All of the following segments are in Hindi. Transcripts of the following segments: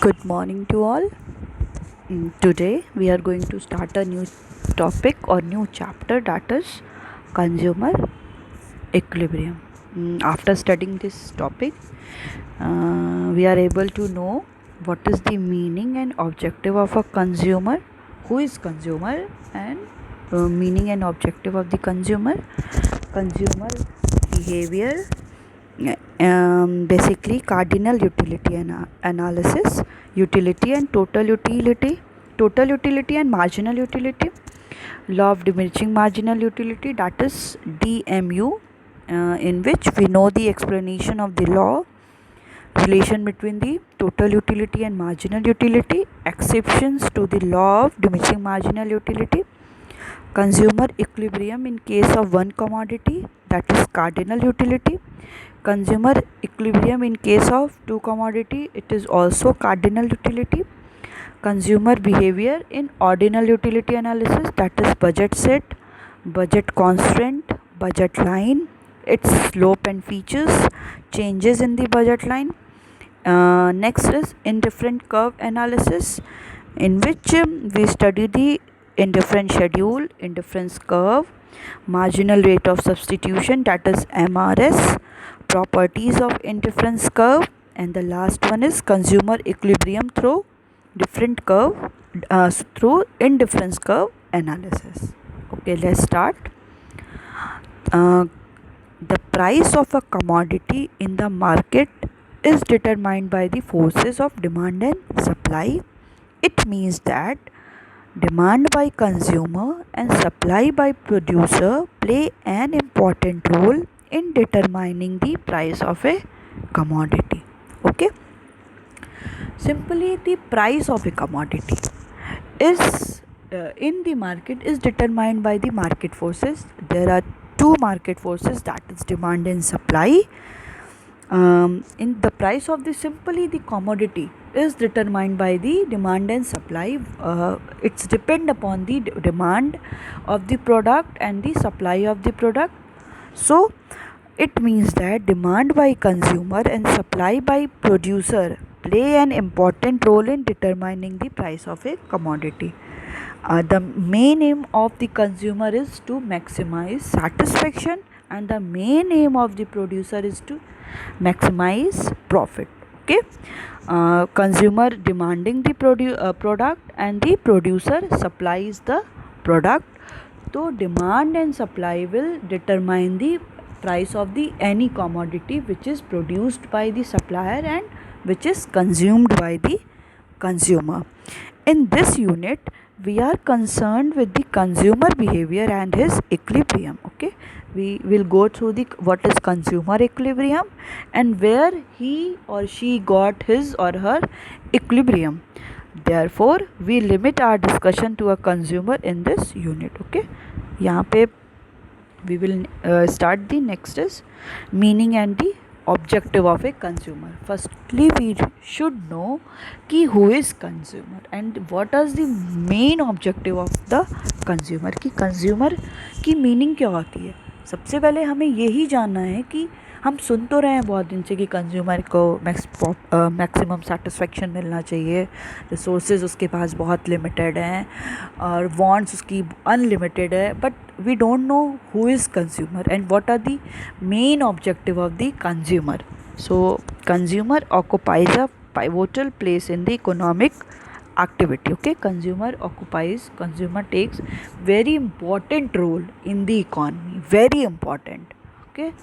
Good morning to all. Today we are going to start a new topic or new chapter, that is consumer equilibrium. After studying this topic, we are able to know what is the meaning and objective of a consumer, who is consumer, and meaning and objective of the consumer behavior, basically cardinal utility analysis, utility and total utility and marginal utility, law of diminishing marginal utility, that is DMU, in which we know the explanation of the law, relation between the total utility and marginal utility, exceptions to the law of diminishing marginal utility, consumer equilibrium in case of one commodity, that is cardinal utility, consumer equilibrium in case of two commodity, it is also cardinal utility, consumer behavior in ordinal utility analysis, that is budget set, budget constraint, budget line, its slope and features, changes in the budget line. Next is indifferent curve analysis, in which we study the indifference schedule, indifference curve, marginal rate of substitution, that is MRS, properties of indifference curve, and the last one is consumer equilibrium through different curve, through indifference curve analysis. Okay, let's start. The price of a commodity in the market is determined by the forces of demand and supply. It means that demand by consumer and supply by producer play an important role in determining the price of a commodity. Okay, simply the price of a commodity is in the market is determined by the market forces. There are two market forces, that is demand and supply. In the price of the simply the commodity is determined by the demand and supply. It's depend upon the demand of the product and the supply of the product. So it means that demand by consumer and supply by producer play an important role in determining the price of a commodity. The main aim of the consumer is to maximize satisfaction, and the main aim of the producer is to maximize profit. Okay, consumer demanding the product and the producer supplies the product. So demand and supply will determine the price of the any commodity which is produced by the supplier and which is consumed by the consumer. In this unit, we are concerned with the consumer behavior and his equilibrium. Okay, we will go through the what is consumer equilibrium and where he or she got his or her equilibrium. Therefore, we limit our discussion to a consumer in this unit. Okay, यहाँ पे we will start. The next is meaning and the objective of a consumer. Firstly, we should know कि who is consumer and what is the main objective of the consumer. कि consumer की meaning क्या होती है. सबसे पहले हमें यही जानना है कि हम सुन तो रहे हैं बहुत दिन से कि कंज्यूमर को मैक्सिमम सेटिस्फेक्शन मिलना चाहिए, रिसोर्सेज उसके पास बहुत लिमिटेड हैं और वांट्स उसकी अनलिमिटेड है, but we don't know who is consumer and what are the main objective of the consumer. So consumer occupies a pivotal place in the economic activity. Okay, consumer takes very important role in the economy, very important. Okay,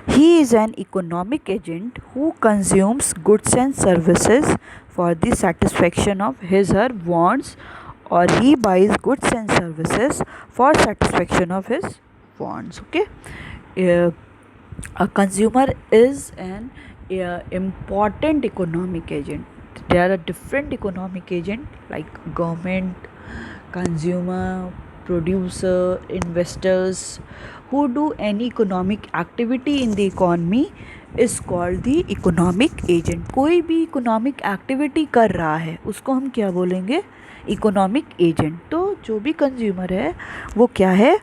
he is an economic agent who consumes goods and services for the satisfaction of his or her wants, or he buys goods and services for satisfaction of his wants. Okay, uh, a consumer is an important economic agent. There are different economic agent like government, consumer, producer, investors who do any economic activity in the economy. Is called the economic agent. कोई भी इकोनॉमिक एक्टिविटी कर रहा है उसको हम क्या बोलेंगे, इकोनॉमिक एजेंट। तो जो भी कंज्यूमर है वो क्या है,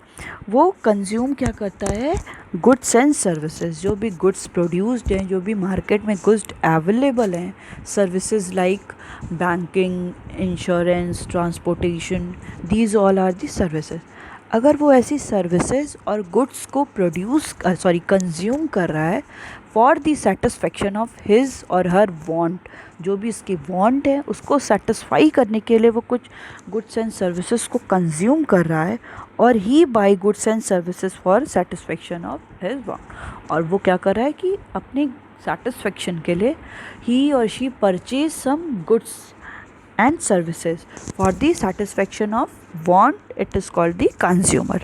वो कंज्यूम क्या करता है, गुड्स एंड सर्विसेज। जो भी गुड्स प्रोड्यूस्ड हैं, जो भी मार्केट में गुड्स अवेलेबल हैं, services like banking, insurance, transportation, these all are the services. अगर वो ऐसी सर्विसेज और गुड्स को कंज्यूम कर रहा है for the satisfaction of his और हर वांट, जो भी इसकी वांट है उसको सेटिस्फाई करने के लिए वो कुछ गुड्स एंड सर्विसेज को कंज्यूम कर रहा है, और he buy goods and services for satisfaction of his want. और वो क्या कर रहा है कि अपने सेटिस्फेक्शन के लिए ही और she purchase some goods and services for the satisfaction of want, it is called the consumer.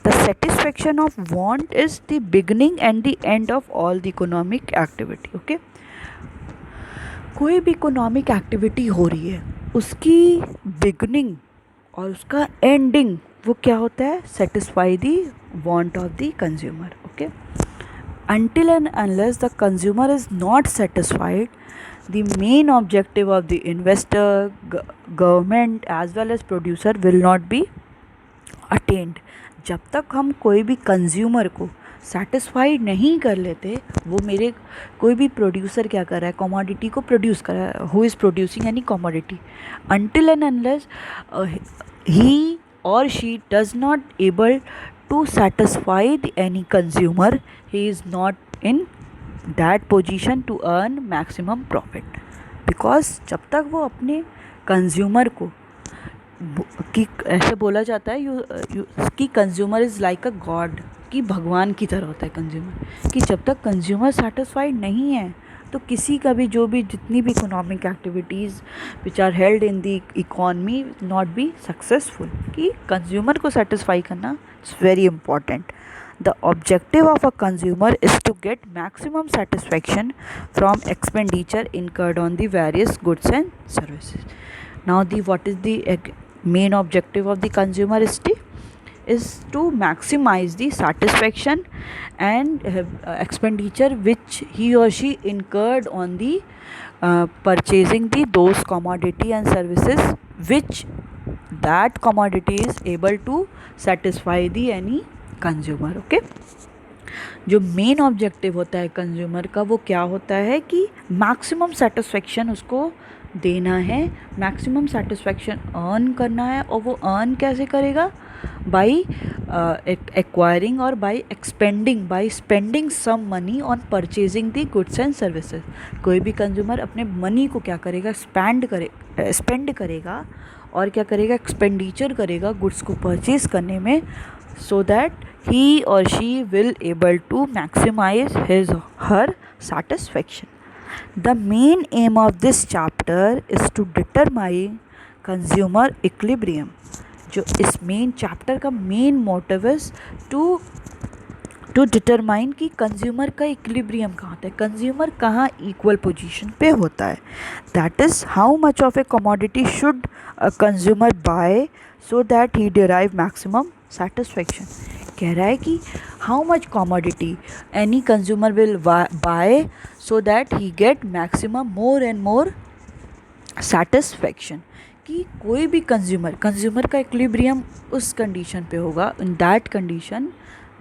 The satisfaction of want is the beginning and the end of all the economic activity. Okay, कोई भी इकोनॉमिक एक्टिविटी हो रही है उसकी बिगनिंग और उसका एंडिंग वो क्या होता है, satisfy the want of the consumer. Okay, until and unless the consumer is not satisfied, the main objective of the investor, government as well as producer will not be attained. जब तक हम कोई भी कंज्यूमर को सेटिस्फाइड नहीं कर लेते, वो मेरे कोई भी प्रोड्यूसर क्या कर रहा है, कमोडिटी को प्रोड्यूस कर रहा है, who is producing any commodity, until and unless he or she does not able to satisfy any consumer, he is not in that position to earn maximum profit. because जब तक वो अपने कंज्यूमर को कि ऐसे बोला जाता है कि consumer is like a God, कि भगवान की तरह होता है कंज्यूमर, कि जब तक कंज्यूमर सेटिस्फाइड नहीं है तो किसी का भी जो भी जितनी भी economic activities which are held in the economy not be successful. कि कंज्यूमर को सेटिस्फाई करना it's very important. The objective of a consumer is to get maximum satisfaction from expenditure incurred on the various goods and services. Now, what is the main objective of the consumer is to maximize the satisfaction and expenditure which he or she incurred on the purchasing those commodity and services which that commodity is able to satisfy the any consumer. Okay, जो मेन ऑब्जेक्टिव होता है कंज्यूमर का वो क्या होता है कि मैक्सिमम सेटिस्फेक्शन उसको देना है, मैक्सिमम सेटिस्फेक्शन अर्न करना है. और वो अर्न कैसे करेगा, बाई एक्वायरिंग और by expending, by spending some money on purchasing the goods and services. कोई भी कंज्यूमर अपने मनी को क्या करेगा, स्पेंड करेगा और क्या करेगा, एक्सपेंडिचर करेगा गुड्स को परचेज करने में, so that he or she will able to maximize his or her satisfaction. The main aim of this chapter is to determine consumer equilibrium. जो इस मेन चैप्टर का main motive is to determine कि कंज्यूमर का इक्विलिब्रियम कहाँ होता है, कंज्यूमर कहाँ इक्वल पोजीशन पे होता है. That is how much of a commodity should a consumer buy so that he derive maximum satisfaction. कह रहा है कि how much commodity any consumer will buy so that he get maximum more and more satisfaction. कि कोई भी कंज्यूमर का इक्विलिब्रियम उस कंडीशन पे होगा, in that condition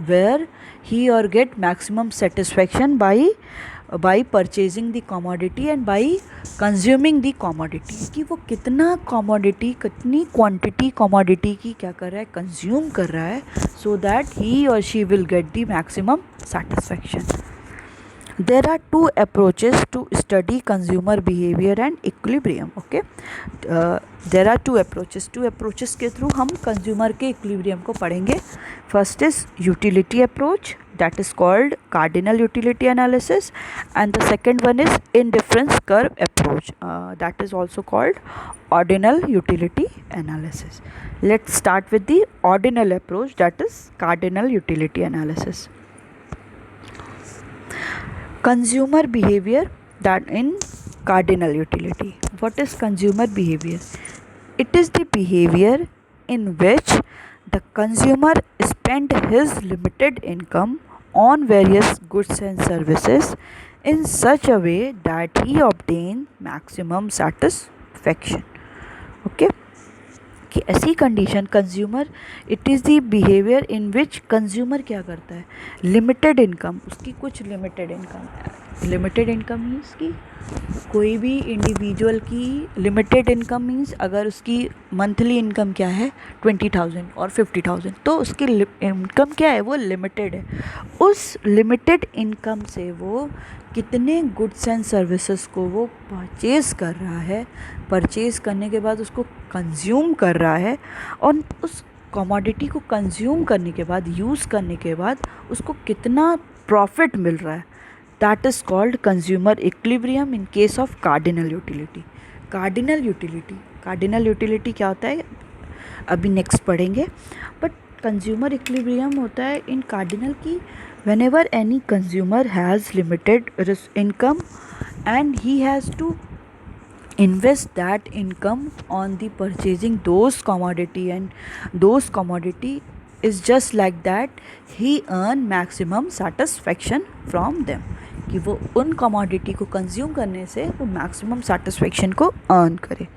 where he और get maximum satisfaction by purchasing the commodity and by consuming the commodity. कि वो कितना कमोडिटी, कितनी क्वांटिटी कमोडिटी की क्या कर रहा है, कंज्यूम कर रहा है, सो दैट ही और she will get the maximum satisfaction. There are two approaches to study consumer behavior and equilibrium. Okay, there are two approaches. Two approaches के through हम consumer के equilibrium को पढ़ेंगे. First is utility approach, that is called cardinal utility analysis, and the second one is indifference curve approach, that is also called ordinal utility analysis. Let's start with the ordinal approach, that is cardinal utility analysis. Consumer behavior that in cardinal utility. What is consumer behavior? It is the behavior in which the consumer spend his limited income on various goods and services in such a way that he obtain maximum satisfaction. Okay, कि ऐसी condition consumer, it is the behaviour in which consumer क्या करता है, लिमिटेड इनकम, उसकी कुछ limited income, limited income means कि कोई भी इंडिविजुअल की लिमिटेड इनकम मीन्स अगर उसकी मंथली इनकम क्या है 20,000 और 50,000, तो उसकी इनकम क्या है, वो लिमिटेड है। उस लिमिटेड इनकम से वो कितने गुड्स एंड सर्विसेज को वो परचेज़ कर रहा है, परचेज़ करने के बाद उसको कंज्यूम कर रहा है, और उस कमोडिटी को कंज्यूम करने के बाद, यूज़ करने के बाद उसको कितना प्रॉफिट मिल रहा है, that is called consumer equilibrium in case of cardinal utility. Cardinal utility क्या होता है अभी नेक्स्ट पढ़ेंगे, बट कंज्यूमर इक्विलिब्रियम होता है इन कार्डिनल की whenever any consumer has limited income and he has to invest that income on the purchasing those commodity, and those commodity is just like that he earn maximum satisfaction from them, कि वो उन commodity को consume करने से वो maximum satisfaction को earn करे।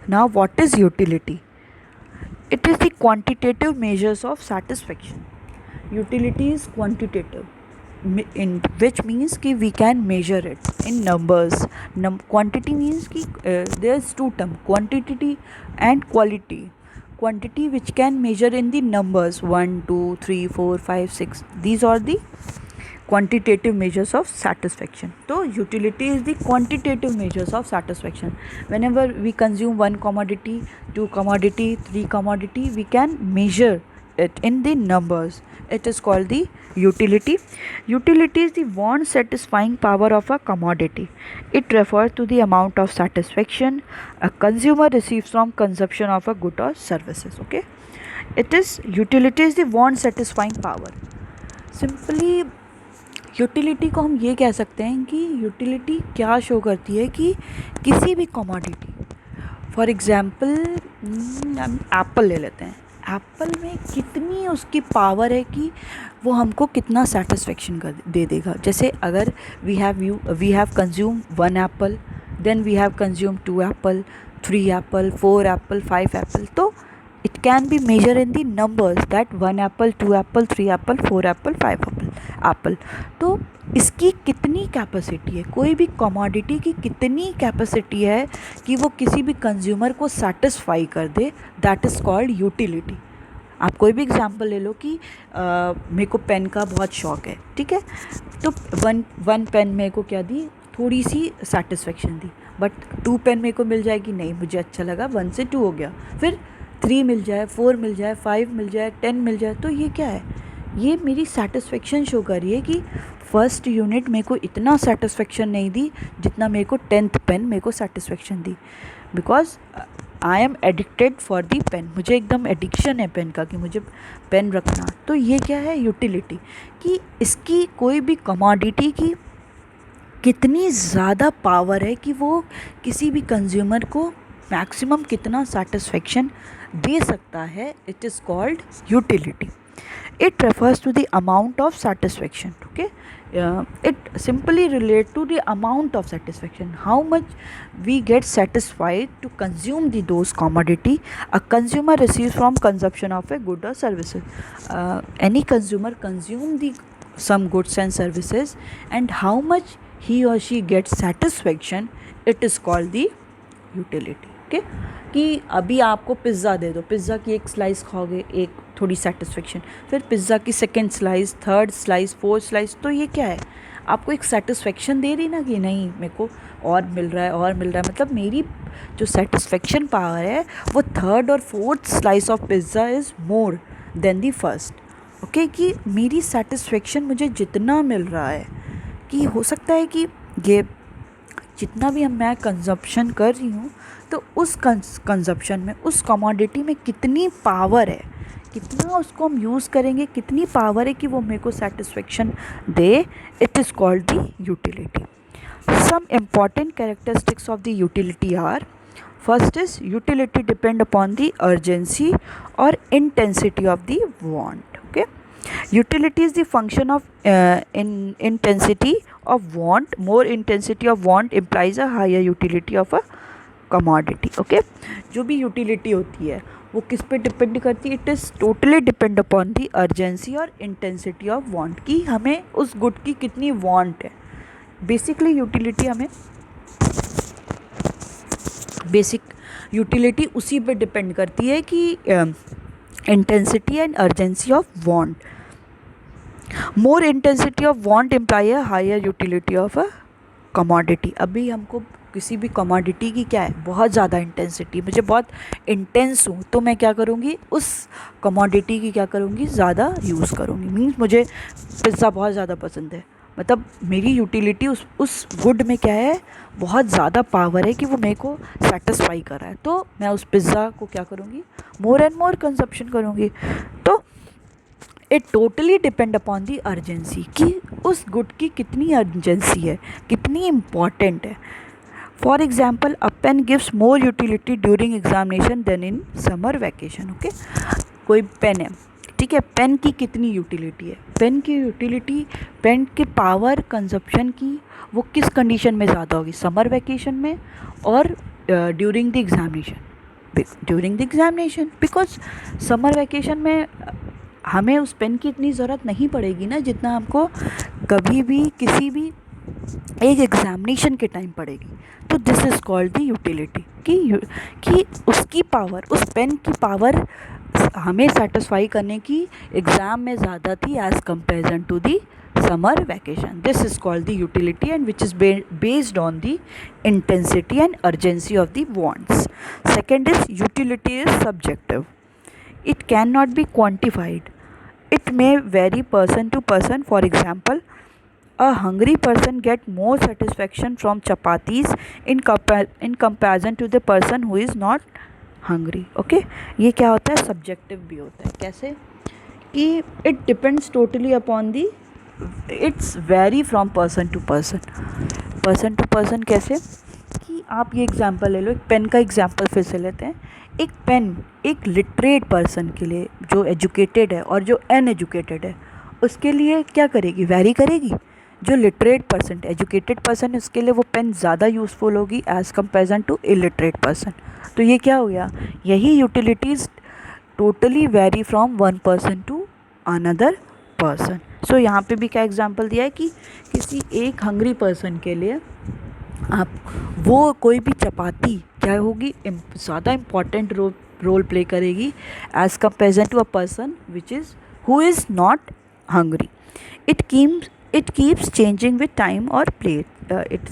Now what is utility? It is the quantitative measures of satisfaction. Utility is quantitative, in which means कि we can measure it in numbers. Quantity means कि there's two term, quantity and quality. Quantity which can measure in the numbers 1, 2, 3, 4, 5, 6. These are the quantitative measures of satisfaction. So utility is the quantitative measures of satisfaction. Whenever we consume one commodity, two commodity, three commodity, we can measure it in the numbers. It is called the utility. Utility is the want satisfying power of a commodity. It refers to the amount of satisfaction a consumer receives from consumption of a good or services. Okay, it is utility is the want satisfying power. Simply utility को हम ये कह सकते हैं कि यूटिलिटी क्या शो करती है कि किसी भी कमोडिटी, फॉर एग्ज़ाम्पल हम एप्पल ले लेते हैं, एप्पल में कितनी उसकी पावर है कि वो हमको कितना सेटिस्फेक्शन कर दे देगा। जैसे अगर we have consume 1 apple, then we have consume 2 apple, 3 apple, 4 apple, 5 apple, तो it can be measured in the numbers that 1 apple, 2 apple, 3 apple, 4 apple, 5 apple. तो इसकी कितनी कैपेसिटी है, कोई भी कमोडिटी की कितनी कैपेसिटी है कि वो किसी भी कंज्यूमर को सेटिस्फाई कर दे, दैट इज़ कॉल्ड यूटिलिटी। आप कोई भी एग्जांपल ले लो कि मेरे को पेन का बहुत शौक़ है, ठीक है, तो वन पेन मेरे को क्या दी, थोड़ी सी सेटिस्फेक्शन दी, बट 2 पेन मेरे को मिल जाएगी, नहीं मुझे अच्छा लगा, 1 से 2 हो गया, फिर 3 मिल जाए, 4 मिल जाए, 5 मिल जाए, 10 मिल जाए, तो ये क्या है, ये मेरी सेटिस्फेक्शन शो कर रही है कि फर्स्ट यूनिट मेरे को इतना सेटिस्फेक्शन नहीं दी जितना मेरे को 10th पेन मेरे को सेटिस्फेक्शन दी, because I am addicted for the pen, मुझे एकदम एडिक्शन है पेन का कि मुझे पेन रखना। तो ये क्या है यूटिलिटी, कि इसकी कोई भी कमोडिटी की कितनी ज़्यादा पावर है कि वो किसी भी कंज्यूमर को मैक्सिमम कितना सेटिस्फेक्शन दे सकता है, it is called utility. It refers to the amount of satisfaction. Okay, it simply relate to the amount of satisfaction, how much we get satisfied to consume those commodity a consumer receives from consumption of a good or services. Any consumer consume some goods and services, and how much he or she gets satisfaction, it is called the utility. Okay, कि अभी आपको पिज़्ज़ा दे दो, पिज़्ज़ा की एक स्लाइस खाओगे, एक थोड़ी सेटिस्फेक्शन, फिर पिज़्ज़ा की second slice, third slice, fourth slice, तो ये क्या है, आपको एक सेटिस्फेक्शन दे रही ना कि नहीं मेरे को और मिल रहा है, और मिल रहा है, मतलब मेरी जो सेटिस्फेक्शन पावर है वो थर्ड और fourth slice of pizza is more than the first. Okay, कि मेरी सेटिस्फेक्शन मुझे जितना मिल रहा है, कि हो सकता है कि ये जितना भी मैं कंजप्शन कर रही हूँ, तो उस कंजप्शन में, उस कमोडिटी में कितनी पावर है, कितना उसको हम यूज़ करेंगे, कितनी पावर है कि वो मेरे को सेटिस्फेक्शन दे, it is called the utility. Some important characteristics of the utility are, first is utility depend upon the urgency और intensity of the want. Okay, Utility is the function of in intensity of want. More intensity of want implies a higher utility of a commodity. Okay, जो भी utility होती है वो किस पे डिपेंड करती है? It is totally depend upon the urgency और इंटेंसिटी ऑफ वांट, कि हमें उस गुड की कितनी वांट है. बेसिकली यूटिलिटी हमें बेसिक यूटिलिटी उसी पे डिपेंड करती है कि intensity and urgency of want. More intensity of want imply a higher utility of a commodity. अभी हमको किसी भी कमोडिटी की क्या है, बहुत ज़्यादा इंटेंसिटी, मुझे बहुत इंटेंस हूँ तो मैं क्या करूँगी, उस कमोडिटी की क्या करूँगी, ज़्यादा यूज़ करूँगी. मीन्स मुझे पिज़्ज़ा बहुत ज़्यादा पसंद है, मतलब मेरी यूटिलिटी उस गुड में क्या है, बहुत ज़्यादा पावर है कि वो मेरे को सेटिस्फाई कर रहा है, तो मैं उस पिज़्ज़ा को क्या करूँगी, मोर एंड मोर कंजप्शन करूँगी. तो it totally depend upon the urgency, कि उस गुड की कितनी अर्जेंसी है, कितनी इम्पॉर्टेंट है. For example, a pen gives more utility during examination then in summer vacation. Okay, कोई पेन है, ठीक है, पेन की कितनी यूटिलिटी है, पेन की यूटिलिटी, पेन के पावर कंजप्शन की वो किस कंडीशन में ज़्यादा होगी, समर वैकेशन में और during the examination. During the examination, because summer vacation में हमें उस पेन की इतनी ज़रूरत नहीं पड़ेगी ना, जितना हमको कभी भी किसी भी एक एग्जामिनेशन के टाइम पड़ेगी. तो this is called the utility, कि उसकी पावर, उस पेन की पावर हमें सेटिस्फाई करने की एग्ज़ाम में ज़्यादा थी as comparison to the summer vacation. This is called the utility and which is based on the intensity and urgency of the wants. Second is utility is subjective. It cannot be quantified. It may vary person to person. For example, a hungry person get more satisfaction from chapatis in comparison to the person who is not hungry. Okay, ये क्या होता है, सब्जेक्टिव भी होता है. कैसे कि it depends totally upon the, it's vary from person to person. person to person कैसे, कि आप ये एग्जांपल ले लो, एक पेन का एग्जांपल फिर से लेते हैं. एक पेन एक लिटरेट पर्सन के लिए, जो एजुकेटेड है और जो अनएजुकेटेड है, उसके लिए क्या करेगी, वैरी करेगी. जो लिटरेट पर्सन, एजुकेटेड पर्सन है, उसके लिए वो पेन ज़्यादा यूज़फुल होगी as comparison to illiterate person. तो ये क्या हो गया, यही utilities totally vary from one person to another person. So यहाँ पे भी क्या एग्जांपल दिया है कि किसी एक हंग्री पर्सन के लिए आप वो कोई भी चपाती क्या होगी, ज़्यादा इम्पॉर्टेंट रोल प्ले करेगी as comparison to a person which is who is not hungry. it keeps changing with time or place. It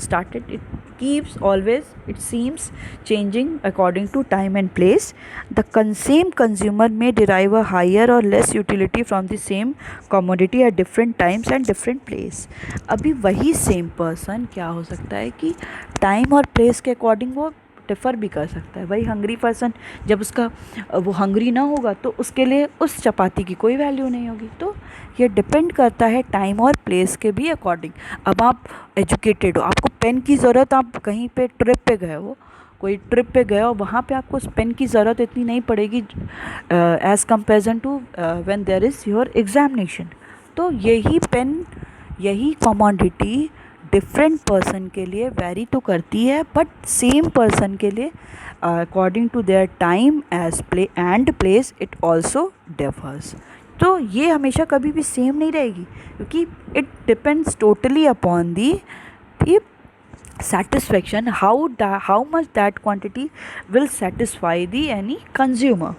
keeps always, it seems changing according to time and place. The same consumer may derive a higher or less utility from the same commodity at different times and different place. अभी वही सेम पर्सन क्या हो सकता है कि टाइम और प्लेस के अकॉर्डिंग वो डिफ़र भी कर सकता है. वही हंग्री पर्सन जब उसका वो हंग्री ना होगा तो उसके लिए उस चपाती की कोई वैल्यू नहीं होगी. तो ये डिपेंड करता है टाइम और प्लेस के भी अकॉर्डिंग. अब आप एजुकेटेड हो, आपको पेन की ज़रूरत, आप कहीं पे ट्रिप पे गए हो, कोई ट्रिप पे गए हो, वहाँ पे आपको उस पेन की ज़रूरत इतनी नहीं पड़ेगी as comparison to when there is your examination. तो यही पेन, यही कमोडिटी डिफरेंट पर्सन के लिए वैरी तो करती है, बट सेम पर्सन के लिए according to their time as play and place it also differs. तो ये हमेशा कभी भी सेम नहीं रहेगी, क्योंकि it depends totally upon the satisfaction, how much that quantity will satisfy the any consumer.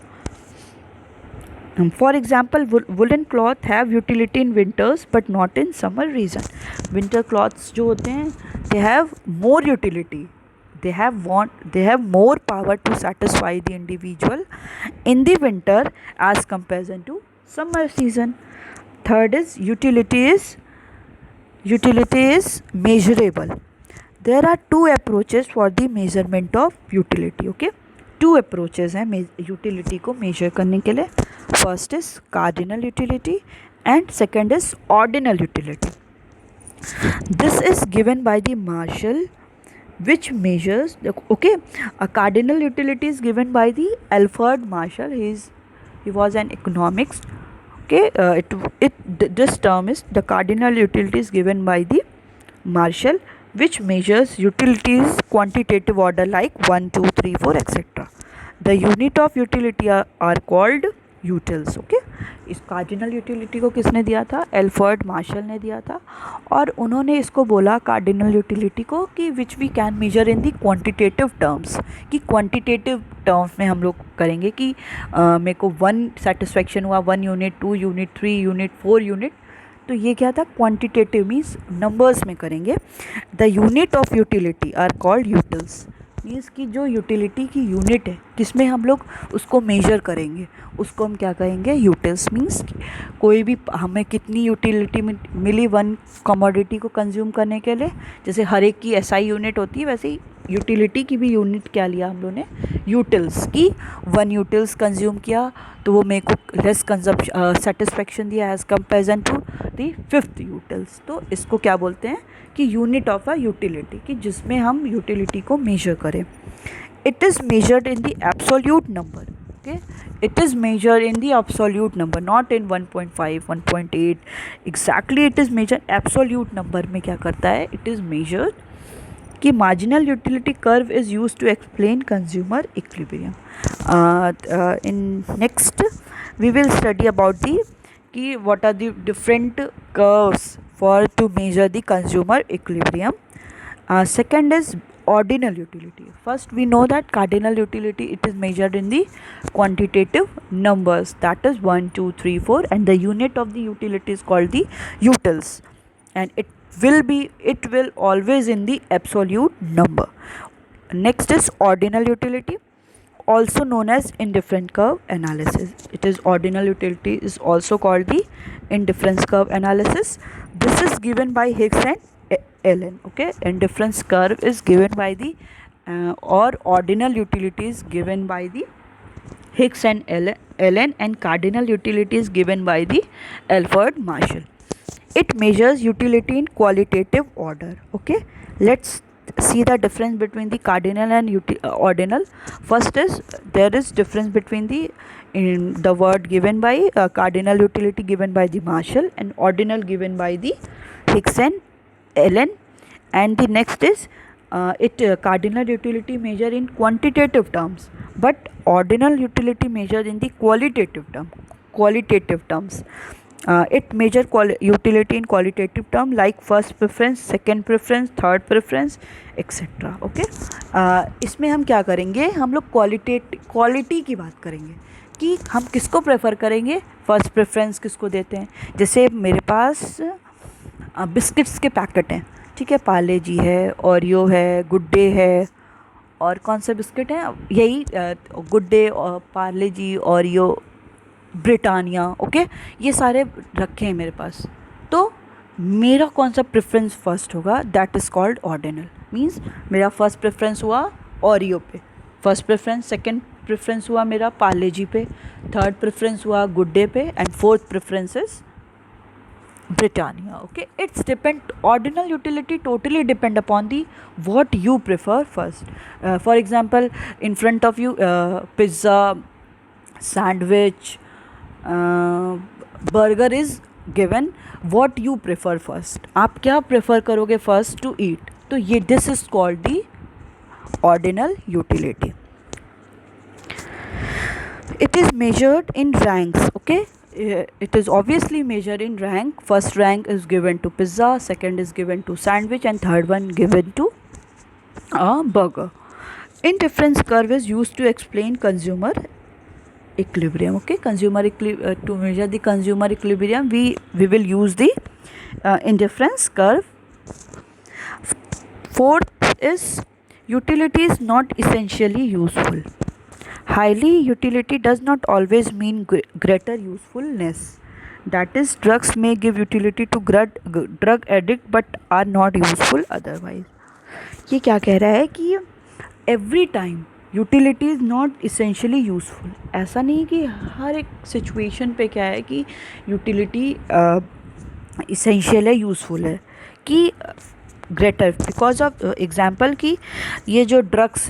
For example, woolen cloth have utility in winters but not in summer reason. Winter cloths जो होते हैं they have more utility, they have more power to satisfy the individual in the winter as comparison to summer season. Third is utility is measurable. There are two approaches for the measurement of utility. Okay, two approaches हैं utility को measure करने के लिए. First is cardinal utility and second is ordinal utility. This is given by the Marshall, which measures a cardinal utility is given by the Alfred Marshall. He was an economist Okay, this term is the cardinal utility is given by the Marshall, which measures utilities quantitative order like 1, 2, 3, 4, etc. The unit of utility are called utils. Okay, इस कार्डिनल यूटिलिटी को किसने दिया था? एल्फर्ड मार्शल ने दिया था, और उन्होंने इसको बोला कार्डिनल यूटिलिटी को कि which we can measure in the quantitative terms, कि क्वांटिटेटिव टर्म्स में हम लोग करेंगे कि मेरे को 1 सेटिस्फेक्शन हुआ, 1 यूनिट, 2 यूनिट, 3 यूनिट, 4 यूनिट, तो ये क्या था? क्वांटिटेटिव मीन्स नंबर्स में करेंगे. The unit of utility are called utils, means कि जो यूटिलिटी की यूनिट है किसमें हम लोग उसको मेजर करेंगे, उसको हम क्या कहेंगे? यूटिल्स. मीन्स कोई भी हमें कितनी यूटिलिटी मिली 1 कमोडिटी को कंज्यूम करने के लिए, जैसे हर एक की एसआई यूनिट होती है, वैसे ही यूटिलिटी की भी यूनिट क्या लिया हम लोगों ने? यूटिल्स. की 1 यूटिल्स कंज्यूम किया तो वो मेरे को लेस कंजप्शन सेटिस्फेक्शन दिया as comparison to the 5th utils. तो इसको क्या बोलते हैं? कि यूनिट ऑफ अ यूटिलिटी, कि जिसमें हम यूटिलिटी को मेजर करें. It is measured in the absolute number. Okay, it is measured in the absolute number, not in 1.5, 1.8 exactly. It is measured absolute number में क्या करता है? इट इज़ मेजर्ड कि marginal utility curve is use to explain consumer equilibrium. In next we will study about the कि what are the different curves for to measure the consumer equilibrium. Second is ordinal utility. First we know that cardinal utility, it is measured in the quantitative numbers, that is 1, 2, 3, 4, and the unit of the utility is called the utils, and it will always in the absolute number. Next is ordinal utility, also known as indifference curve analysis. It is ordinal utility is also called the indifference curve analysis. This is given by Hicks and Allen. Okay, indifference curve is given by the or ordinal utility is given by the Hicks and Allen, and cardinal utility is given by the Alfred Marshall. It measures utility in qualitative order. Okay, let's see the difference between the cardinal and ordinal. First is there is difference between the word given by cardinal utility given by the Marshall and ordinal given by the Hicks and Allen. And the next is cardinal utility measure in quantitative terms, but ordinal utility measure in the qualitative terms. It measure utility in qualitative term like first preference, second preference, third preference, etc. Okay, इसमें हम क्या करेंगे? हम लोग क्वालिटी की बात करेंगे कि हम किसको प्रेफर करेंगे, फर्स्ट प्रेफरेंस किसको देते हैं. जैसे मेरे पास बिस्किट्स के पैकेट हैं, ठीक है, पार्ले जी है, ओरियो है, गुड डे है, और कौन सा बिस्किट है? यही गुड डे और पार्ले जी, ओरियो, ब्रिटानिया. ओके, ये सारे रखे हैं मेरे पास. तो मेरा कौन सा प्रेफरेंस फर्स्ट होगा? That is called ordinal. Means मेरा फर्स्ट प्रेफरेंस हुआ ओरियो पे, फर्स्ट प्रेफरेंस, सेकंड प्रेफरेंस हुआ मेरा पार्ले जी पे, थर्ड प्रेफरेंस हुआ गुड डे पे, and fourth preference is Britannia. Okay, it's depend. Ordinal utility totally depend upon the what you prefer first. For example, in front of you, pizza, sandwich, burger is given. What you prefer first? आप क्या prefer करोगे first to eat? तो ये this is called the ordinal utility. It is measured in ranks. Okay. It is obviously measured in rank. First rank is given to pizza, second is given to sandwich, and third one given to a burger. Indifference curve is used to explain consumer equilibrium. Okay, to measure the consumer equilibrium, we will use the indifference curve. Fourth is utility is not essentially useful. Highly utility does not always mean greater usefulness. That is, drugs may give utility to drug addict but are not useful otherwise. ये क्या कह रहा है कि every time utility is not essentially useful. ऐसा नहीं कि हर एक situation पे क्या है कि utility essential है, useful है, कि greater because of example कि ये जो drugs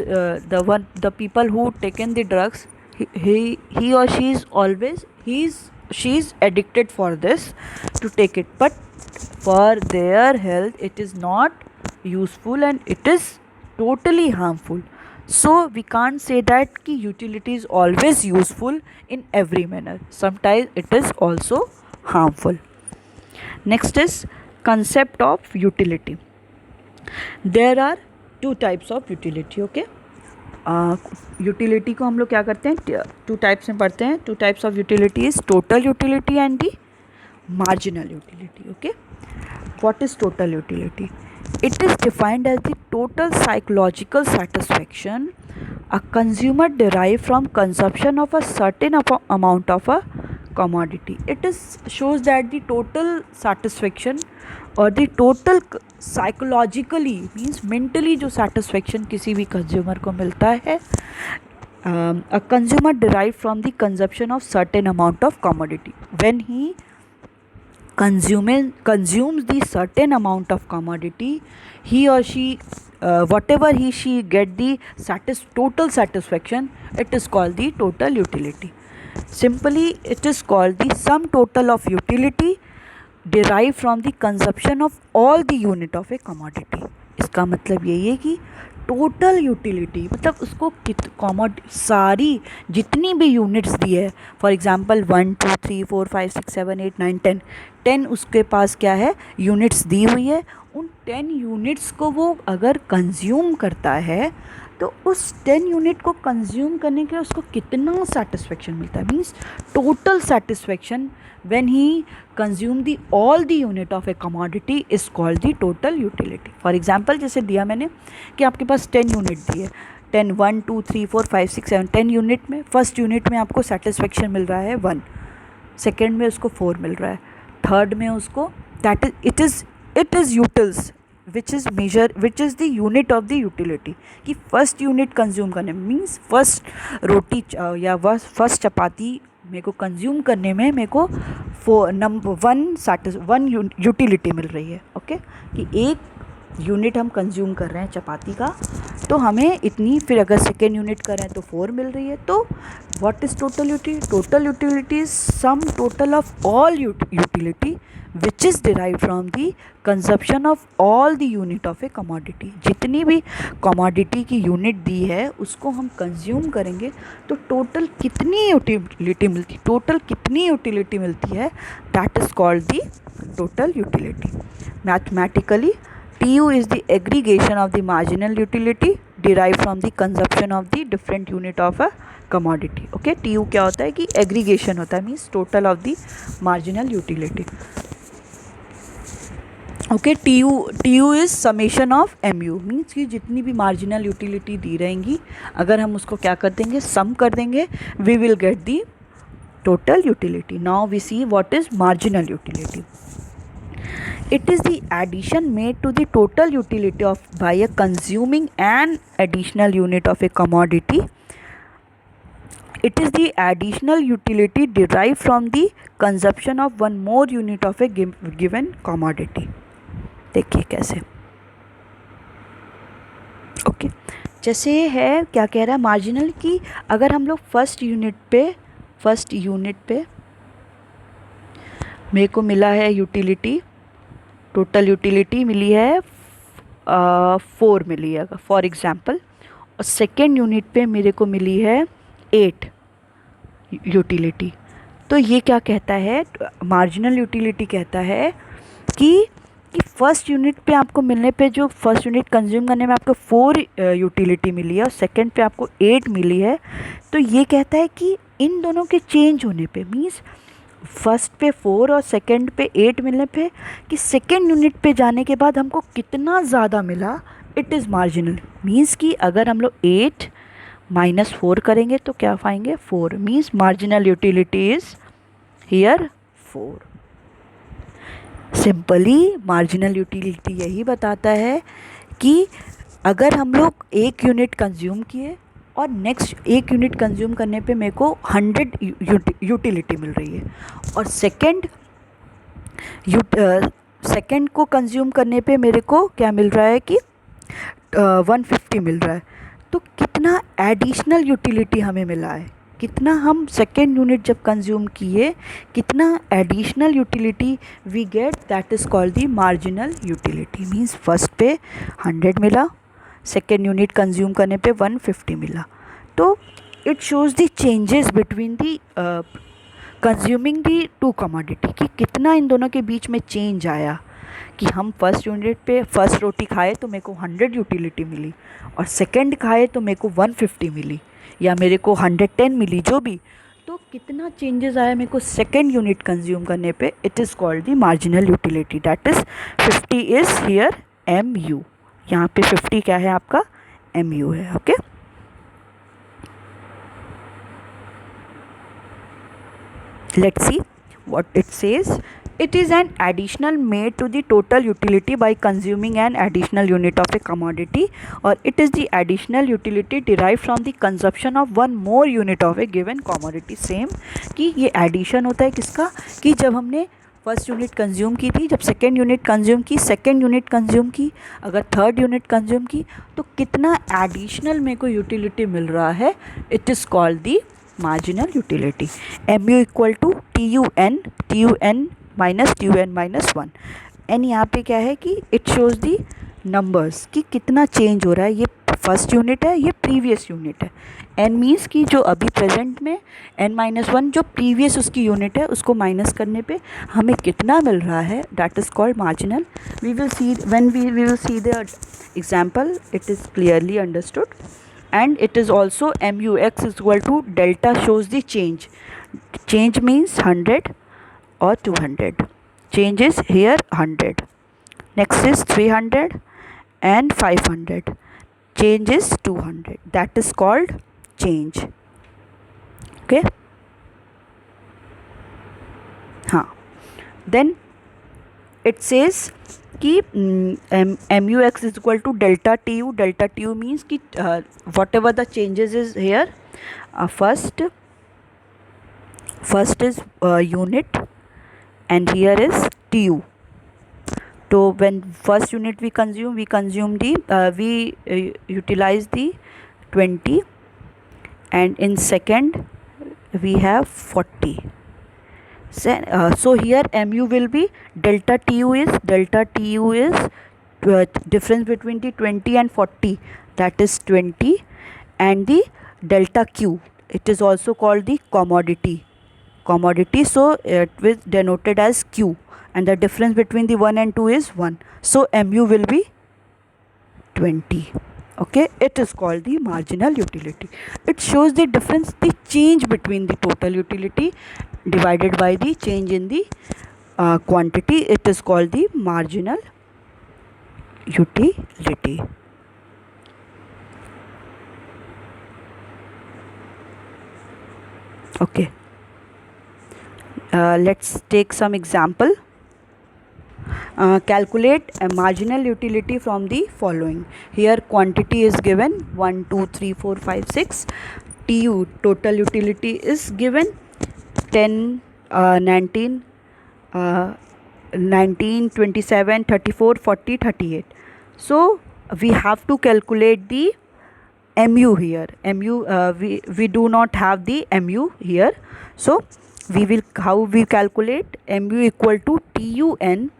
the people who taken the drugs he or she is always he is she is addicted for this to take it, but for their health it is not useful and it is totally harmful. So we can't say that ki utility is always useful in every manner. Sometimes it is also harmful. Next is concept of utility. There are two types of utility. Okay, utility को हम लोग क्या करते हैं, टू टाइप्स में पढ़ते हैं. Two types of utility is total utility and the marginal utility. Okay, what is total utility? It is defined as the total psychological satisfaction a consumer derive from consumption of a certain amount of a commodity. It is shows that the total satisfaction or the total psychologically means mentally जो satisfaction किसी भी consumer को मिलता है, a consumer derive from the consumption of certain amount of commodity. When he consumes the certain amount of commodity, he or she whatever he she get the total satisfaction, it is called the total utility. Simply it is called the sum total of utility derived from the consumption of all the unit of a commodity. इसका मतलब यही है कि टोटल यूटिलिटी मतलब उसको सारी जितनी भी यूनिट्स दी है, फॉर एग्जांपल 1 2 3 4 5 6 7 8 9 10 उसके पास क्या है, यूनिट्स दी हुई है. उन 10 यूनिट्स को वो अगर कंज्यूम करता है तो उस 10 यूनिट को कंज्यूम करने के उसको कितना सेटिस्फेक्शन मिलता है, means total satisfaction when he consume the all the unit of a commodity is called the total utility. For example जैसे दिया मैंने कि आपके पास 10 यूनिट दी है, 10 1 2 3 4 5 6 7 10 यूनिट में फर्स्ट यूनिट में आपको सेटिस्फेक्शन मिल रहा है 1, सेकेंड में उसको 4 मिल रहा है, थर्ड में उसको that is it is utils which is the unit of the utility कि फर्स्ट यूनिट कंज्यूम करने मीन्स फर्स्ट रोटी या फर्स्ट चपाती मेरे को कंज्यूम करने में मेरे को वन यूटिलिटी मिल रही है. ओके कि एक यूनिट हम कंज्यूम कर रहे हैं चपाती का तो हमें इतनी, फिर अगर सेकेंड यूनिट कर रहे हैं तो 4 मिल रही है. तो what is total utility? Total utility is sum total of all utility which is derive from the consumption of all the unit of a commodity. जितनी भी कमोडिटी की यूनिट दी है उसको हम कंज्यूम करेंगे तो टोटल कितनी यूटिलिटी मिलती, टोटल कितनी यूटिलिटी मिलती है, that is called the total utility. Mathematically TU is the aggregation of the marginal utility derived from the consumption of the different unit of a commodity. Okay, TU क्या होता है कि aggregation होता है, means total of the marginal utility. Okay, TU is summation of MU, means कि जितनी भी marginal utility दी रहेंगी अगर हम उसको क्या कर देंगे, sum कर देंगे, we will get the total utility. Now we see what is marginal utility. It is the addition made to the total utility of by a consuming an additional unit of a commodity. It is the additional utility derived from the consumption of one more unit of a given commodity. देखिए कैसे. ओके जैसे है क्या कह रहा है मार्जिनल की, अगर हम लोग फर्स्ट यूनिट पे मेरे को मिला है यूटिलिटी, टोटल यूटिलिटी मिली है 4 मिली है फॉर एग्ज़ाम्पल, और सेकेंड यूनिट पे मेरे को मिली है 8 यूटिलिटी. तो ये क्या कहता है, मार्जिनल यूटिलिटी कहता है कि फर्स्ट यूनिट पे आपको मिलने पे जो फर्स्ट यूनिट कंज्यूम करने में आपको 4 यूटिलिटी मिली है और सेकेंड पे आपको 8 मिली है, तो ये कहता है कि इन दोनों के चेंज होने पे मीन्स फर्स्ट पे 4 और सेकंड पे 8 मिलने पे कि सेकंड यूनिट पे जाने के बाद हमको कितना ज़्यादा मिला, इट इज़ मार्जिनल. मीन्स कि अगर हम लोग 8 - 4 करेंगे तो क्या पाएंगे 4, means marginal utility is here 4. Simply marginal utility यही बताता है कि अगर हम लोग एक यूनिट कंज्यूम किए और नेक्स्ट एक यूनिट कंज्यूम करने पे मेरे को 100 यूटिलिटी मिल रही है और सेकंड को कंज्यूम करने पे मेरे को क्या मिल रहा है कि 150 मिल रहा है, तो कितना एडिशनल यूटिलिटी हमें मिला है, कितना हम सेकेंड यूनिट जब कंज्यूम किए, कितना additional utility we get, that is called the marginal utility. Means first पे 100 मिला, सेकेंड यूनिट कंज्यूम करने पे 150 मिला। तो it shows the changes between the consuming the two commodity, कि कितना इन दोनों के बीच में चेंज आया, कि हम फर्स्ट यूनिट पे फर्स्ट रोटी खाए तो मेरे को 100 यूटिलिटी मिली, और सेकंड खाए तो मेरे को 150 मिली, या मेरे को 110 मिली, जो भी। तो कितना चेंजेस आया मेरे को सेकंड यूनिट कंज्यूम करने पे, it is called the marginal utility. That is 50 is here MU। यहाँ पे 50 क्या है आपका, MU है। Okay, let's see what it says. It is an additional made to the total utility by consuming an additional unit of a commodity, or it is the additional utility derived from the consumption of one more unit of a given commodity. Same कि ये addition होता है किसका, कि जब हमने फर्स्ट यूनिट कंज्यूम की थी, जब सेकेंड यूनिट कंज्यूम की, सेकेंड यूनिट कंज्यूम की, अगर थर्ड यूनिट कंज्यूम की, तो कितना एडिशनल मेरे को यूटिलिटी मिल रहा है, it is called the marginal utility. MU equal to TUN minus TUN minus 1। N यहाँ पे क्या है कि इट शोज़ दी नंबर्स, कि कितना चेंज हो रहा है, ये फर्स्ट यूनिट है, ये प्रीवियस यूनिट है। एन मीन्स कि जो अभी प्रेजेंट में N-1 जो प्रीवियस उसकी यूनिट है, उसको माइनस करने पे हमें कितना मिल रहा है, that is called marginal. We will see when we will see the example, it is clearly understood. And it is also MUX is equal to delta shows the change. Change means 100 or 200. Change is here 100. Next is 300 and 500. Change is 200. That is called change. Okay. हाँ. Then it says कि MUX is equal to delta TU. Delta TU means कि whatever the changes is here, first is unit and here is TU. So when first unit we consume the we utilize the 20, and in second we have 40. So here MU will be delta TU is difference between the 20 and 40, that is 20, and the delta Q, it is also called the commodity, so it is denoted as Q, and the difference between the 1 and 2 is 1, so MU will be 20. Okay, it is called the marginal utility. It shows the difference, the change between the total utility divided by the change in the quantity. It is called the marginal utility. Okay, let's take some example. Calculate a marginal utility from the following. Here quantity is given 1, 2, 3, 4, 5, 6. TU total utility is given 10, 19, 27, 34, 40, 38. So we have to calculate the MU here. We do not have the MU here. So how we calculate MU equal to TUN.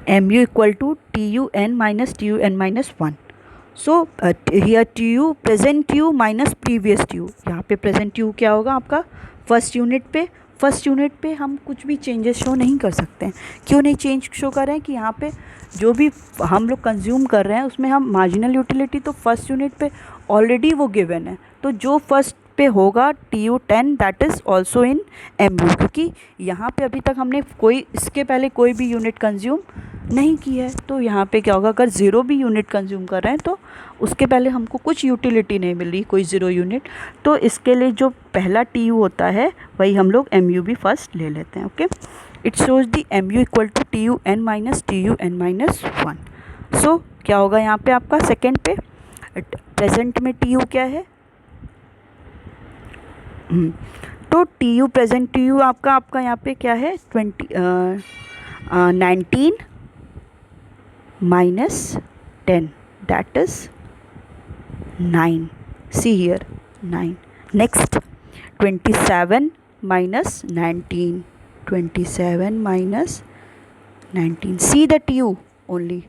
MU equal to TUN minus TUN minus 1. So here TU present TU minus previous TU. यहाँ पे present TU क्या होगा आपका, फर्स्ट यूनिट पे हम कुछ भी चेंजेस शो नहीं कर सकते हैं। क्यों नहीं चेंज शो कर रहे हैं, कि यहाँ पे जो भी हम लोग कंज्यूम कर रहे हैं उसमें हम मार्जिनल यूटिलिटी तो फर्स्ट यूनिट पे ऑलरेडी वो गिवन है, तो जो फर्स्ट पे होगा TU10 that is also in MU, क्योंकि यहाँ पे अभी तक हमने इसके पहले कोई भी यूनिट कंज्यूम नहीं की है। तो यहाँ पे क्या होगा, अगर ज़ीरो भी यूनिट कंज्यूम कर रहे हैं तो उसके पहले हमको कुछ यूटिलिटी नहीं मिल रही, कोई ज़ीरो यूनिट, तो इसके लिए जो पहला TU होता है वही हम लोग MU भी फर्स्ट ले लेते हैं। Okay, it shows the MU equal to TUN minus TUN minus 1। So क्या होगा यहाँ पे आपका सेकेंड पे, प्रेजेंट में TU क्या है, तो TU प्रेजेंट TU आपका यहाँ पे क्या है 19 minus 10, that is 9. See here 9, Next, 27 minus 19. 27 minus 19. See the TU only.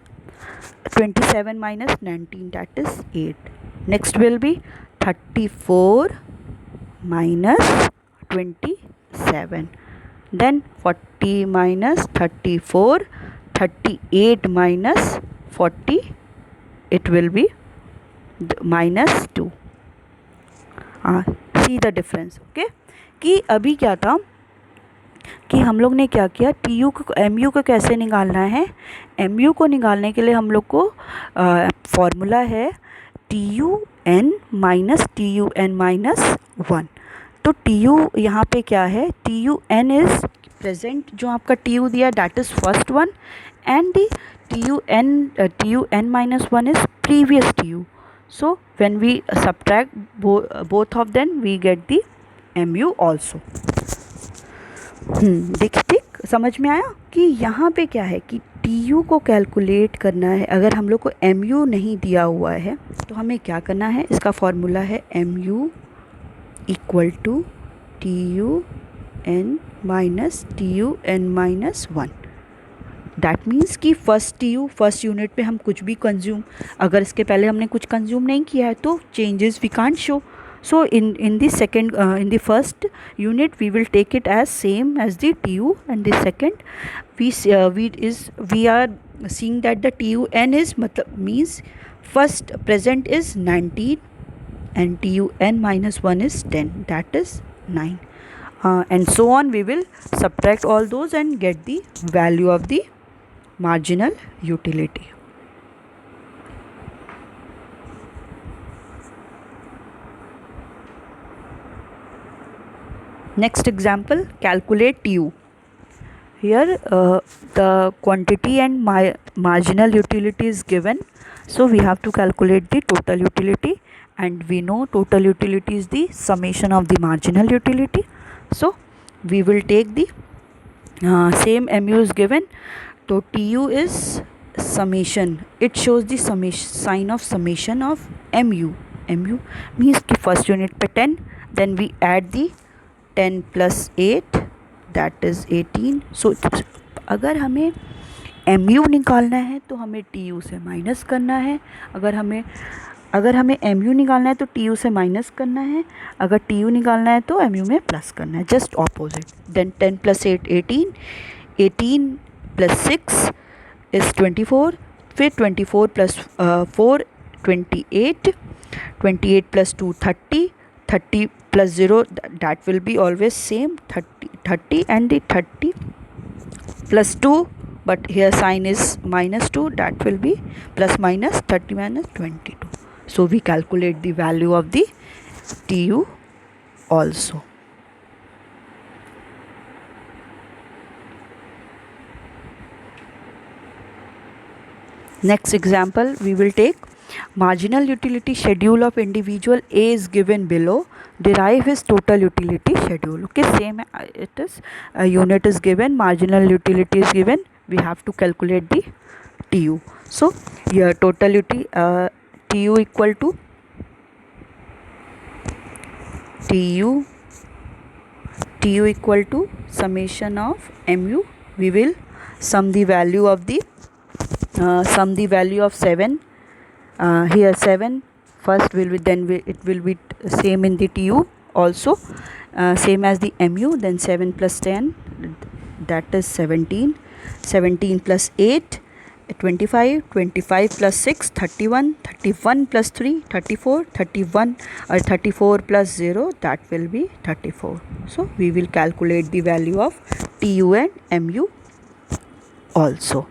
27 minus 19, that is 8. Next will be 34 minus 27. Then 40 minus 34, 38 minus 40, it will be minus 2. See the difference. Okay, कि अभी क्या था कि हम लोग ने क्या किया, टी यू को एम यू को कैसे निकालना है. एम यू को निकालने के लिए हम लोग को फॉर्मूला है टी यू एन माइनस 1. तो टी यू यहाँ पे क्या है, T U N is present, जो आपका टी यू दिया that is first one, and the T U N minus 1 is previous T U. So when we subtract both of them, we get the mu also. देख समझ में आया कि यहाँ पे क्या है कि TU को कैलकुलेट करना है. अगर हम लोग को MU नहीं दिया हुआ है तो हमें क्या करना है, इसका फॉर्मूला है MU equal to TUN minus 1. That means कि फर्स्ट यूनिट पे हम कुछ भी कंज्यूम, अगर इसके पहले हमने कुछ कंज्यूम नहीं किया है तो changes we can't show. So in the first unit we will take it as same as the TU, and the second we are seeing that the TUN is मतलब means first present is 19 and TUN minus 1 is 10, that is 9. And so on, we will subtract all those and get the value of the marginal utility. Next example, calculate TU. Here the quantity and marginal utility is given, so we have to calculate the total utility, and we know total utility is the summation of the marginal utility. So we will take the same MU is given. So TU is summation, it shows the summation sign of summation of MU. MU means the first unit पे 10, then we add the 10 plus 8, that is 18. So अगर हमें MU निकालना है तो हमें TU से माइनस करना है. अगर हमें MU निकालना है तो TU से माइनस करना है. अगर TU निकालना है तो MU में प्लस करना है, just opposite. Then 10 plus 8 18, 18 plus 6 is 24, फिर 24 plus 4 28, 28 plus 2 30, 30 plus 0 that will be always same 30, and the 30 plus 2, but here sign is minus 2, that will be plus minus 30 minus 22. So we calculate the value of the TU also. Next example, we will take marginal utility schedule of individual A is given below. Derive his total utility schedule. Okay, same it is. A unit is given, marginal utility is given. We have to calculate the TU. So here total utility TU equal to TU equal to summation of MU. We will sum the value of 7. Here 7 first will be, then it will be same in the TU also, same as the MU. Then 7 plus 10, that is 17, 17 plus 8 25, 25 plus 6 31, 31 plus 3 34, 31 or 34 plus 0, that will be 34. So we will calculate the value of TU and MU also.